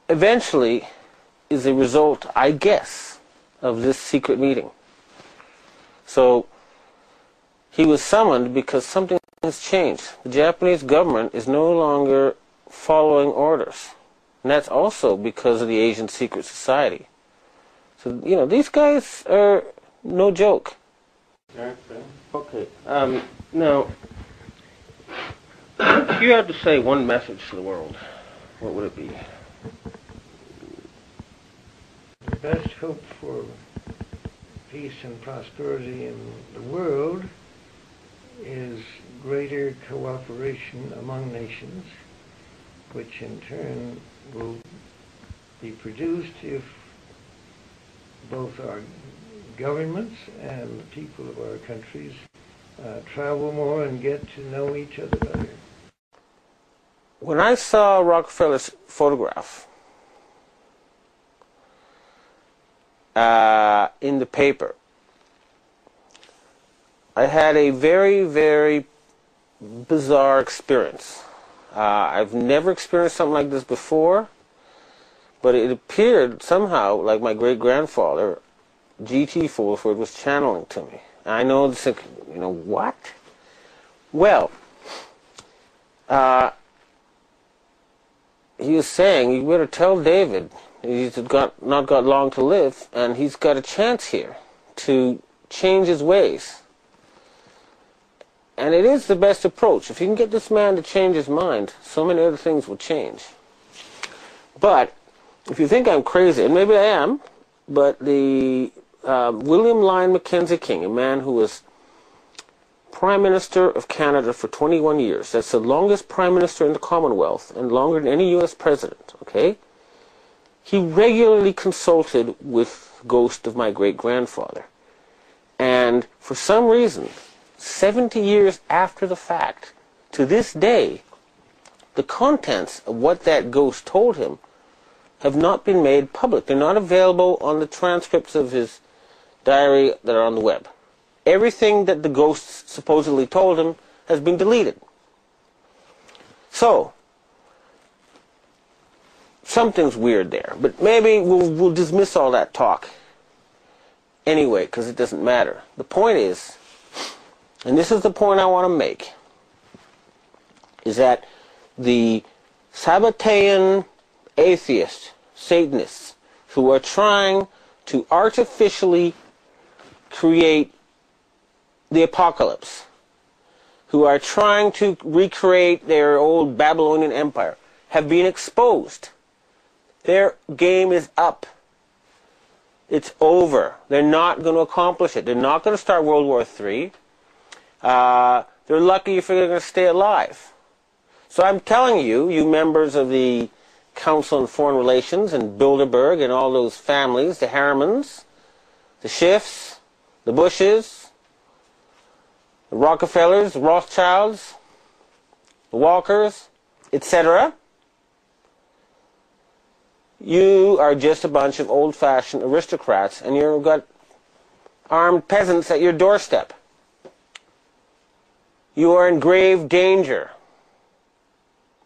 eventually is a result, I guess, of this secret meeting. So he was summoned because something has changed. The Japanese government is no longer following orders. And that's also because of the Asian secret society. So, you know, these guys are no joke. Okay. Now, if you had to say one message to the world, what would it be? The best hope for peace and prosperity in the world is greater cooperation among nations, which in turn will be produced if both our governments and the people of our countries travel more and get to know each other better. When I saw Rockefeller's photograph in the paper, I had a very, very bizarre experience. I've never experienced something like this before, but it appeared somehow like my great-grandfather, G.T. Fulford, was channeling to me. I know this, you know, what? Well, he was saying, you better tell David he's not got long to live, and he's got a chance here to change his ways. And it is the best approach. If you can get this man to change his mind, so many other things will change. But if you think I'm crazy, and maybe I am, but the William Lyon Mackenzie King, a man who was Prime Minister of Canada for 21 years, that's the longest Prime Minister in the Commonwealth, and longer than any U.S. president, okay? He regularly consulted with the ghost of my great-grandfather. And for some reason, 70 years after the fact, to this day, the contents of what that ghost told him have not been made public. They're not available on the transcripts of his diary that are on the web. Everything that the ghost supposedly told him has been deleted. So, something's weird there. But maybe we'll dismiss all that talk anyway, because it doesn't matter. The point is, and this is the point I want to make, is that the Sabbatean atheists, Satanists, who are trying to artificially create the apocalypse, who are trying to recreate their old Babylonian empire, have been exposed. Their game is up. It's over. They're not going to accomplish it. They're not going to start World War III. They're lucky if they're going to stay alive. So I'm telling you, you members of the Council on Foreign Relations and Bilderberg and all those families, the Harrimans, the Schiffs, the Bushes, the Rockefellers, the Rothschilds, the Walkers, etc. You are just a bunch of old-fashioned aristocrats, and you've got armed peasants at your doorstep. You are in grave danger,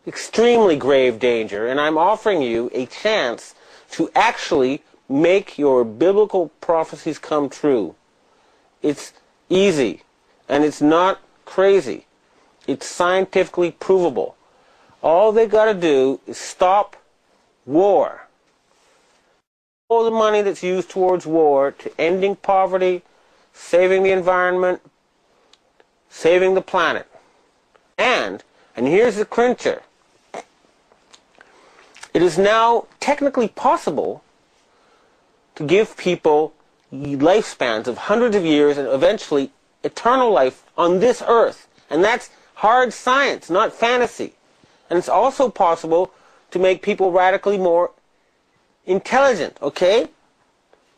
extremely grave danger, and I'm offering you a chance to actually make your biblical prophecies come true. It's easy, and it's not crazy. It's scientifically provable. All they got to do is stop war. All the money that's used towards war to ending poverty, saving the environment, saving the planet. And here's the clincher, it is now technically possible to give people lifespans of hundreds of years and eventually eternal life on this earth. And that's hard science, not fantasy. And it's also possible to make people radically more intelligent, okay?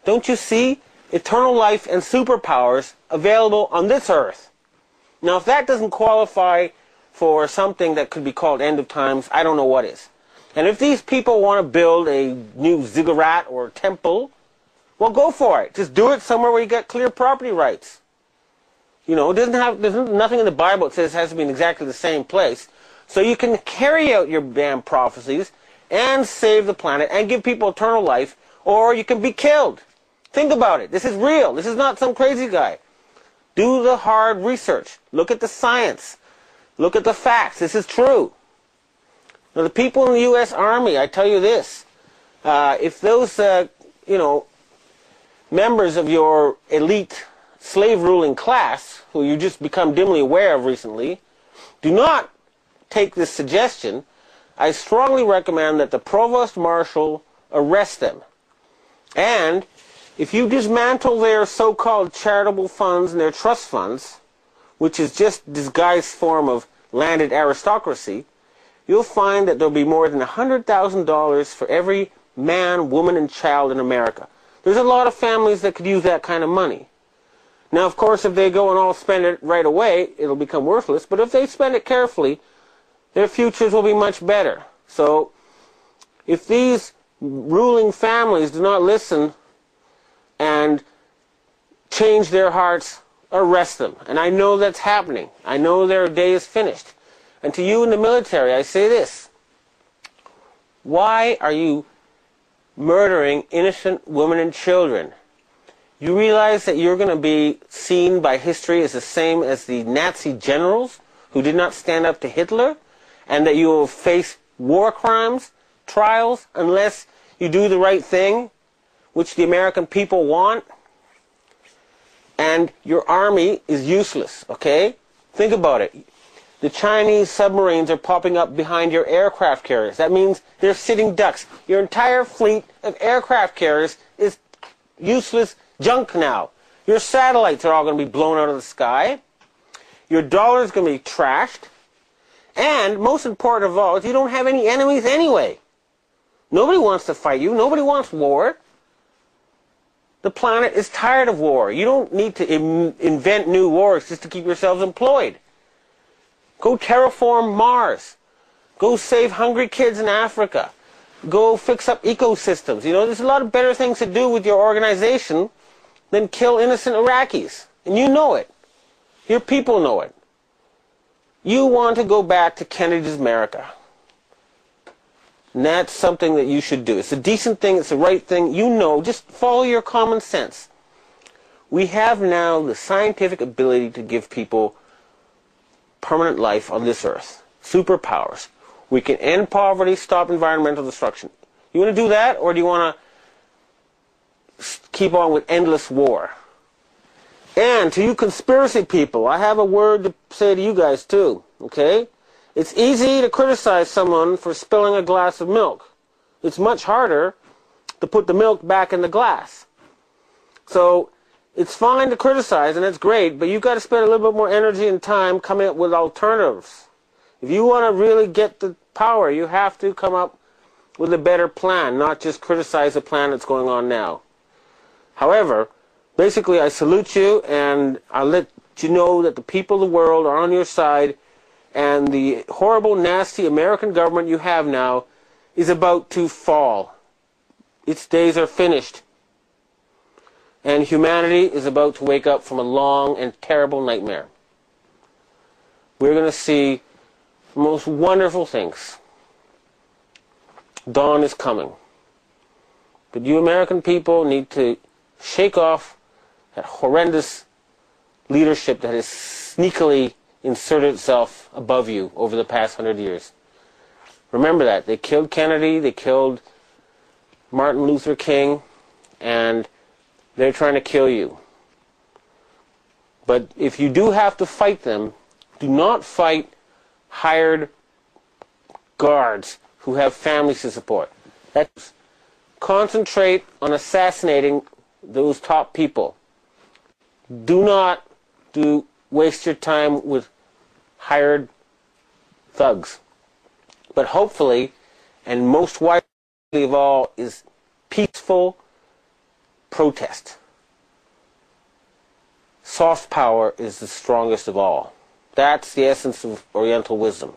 Don't you see? Eternal life and superpowers available on this earth. Now, if that doesn't qualify for something that could be called end of times, I don't know what is. And if these people want to build a new ziggurat or temple, well, go for it. Just do it somewhere where you got clear property rights. You know, there's nothing in the Bible that says it has to be in exactly the same place. So you can carry out your damn prophecies and save the planet and give people eternal life, or you can be killed. Think about it. This is real. This is not some crazy guy. Do the hard research. Look at the science. Look at the facts. This is true. Now, the people in the U.S. Army, I tell you this, if those, members of your elite slave-ruling class, who you just become dimly aware of recently, do not take this suggestion, I strongly recommend that the Provost Marshal arrest them. And if you dismantle their so-called charitable funds and their trust funds, which is just disguised form of landed aristocracy, you'll find that there'll be more than $100,000 for every man, woman, and child in America. There's a lot of families that could use that kind of money. Now, of course, if they go and all spend it right away, it'll become worthless. But if they spend it carefully, their futures will be much better. So, if these ruling families do not listen and change their hearts, arrest them. And I know that's happening. I know their day is finished. And to you in the military, I say this. Why are you murdering innocent women and children? You realize that you're going to be seen by history as the same as the Nazi generals who did not stand up to Hitler, and that you will face war crimes, trials, unless you do the right thing, which the American people want, and your army is useless, okay? Think about it. The Chinese submarines are popping up behind your aircraft carriers. That means they're sitting ducks. Your entire fleet of aircraft carriers is useless junk now. Your satellites are all going to be blown out of the sky. Your dollar is going to be trashed. And most important of all is you don't have any enemies anyway. Nobody wants to fight you. Nobody wants war. The planet is tired of war. You don't need to invent new wars just to keep yourselves employed. Go terraform Mars. Go save hungry kids in Africa. Go fix up ecosystems. You know, there's a lot of better things to do with your organization than kill innocent Iraqis. And you know it. Your people know it. You want to go back to Kennedy's America. And that's something that you should do. It's a decent thing. It's the right thing. You know, just follow your common sense. We have now the scientific ability to give people permanent life on this earth. Superpowers. We can end poverty, stop environmental destruction. You want to do that, or do you want to keep on with endless war? And to you conspiracy people, I have a word to say to you guys too, okay? It's easy to criticize someone for spilling a glass of milk. It's much harder to put the milk back in the glass. So it's fine to criticize, and it's great, but you've got to spend a little bit more energy and time coming up with alternatives. If you want to really get the power, you have to come up with a better plan, not just criticize the plan that's going on now. However, basically I salute you, and I'll let you know that the people of the world are on your side, and the horrible, nasty American government you have now is about to fall. Its days are finished. And humanity is about to wake up from a long and terrible nightmare. We're going to see the most wonderful things. Dawn is coming. But you American people need to shake off that horrendous leadership that has sneakily inserted itself above you over the past 100 years. Remember that. They killed Kennedy, they killed Martin Luther King, and they're trying to kill you. But if you do have to fight them, do not fight hired guards who have families to support. That's concentrate on assassinating those top people. Do not waste your time with hired thugs. But hopefully, and most widely of all, is peaceful protest. Soft power is the strongest of all. That's the essence of Oriental wisdom.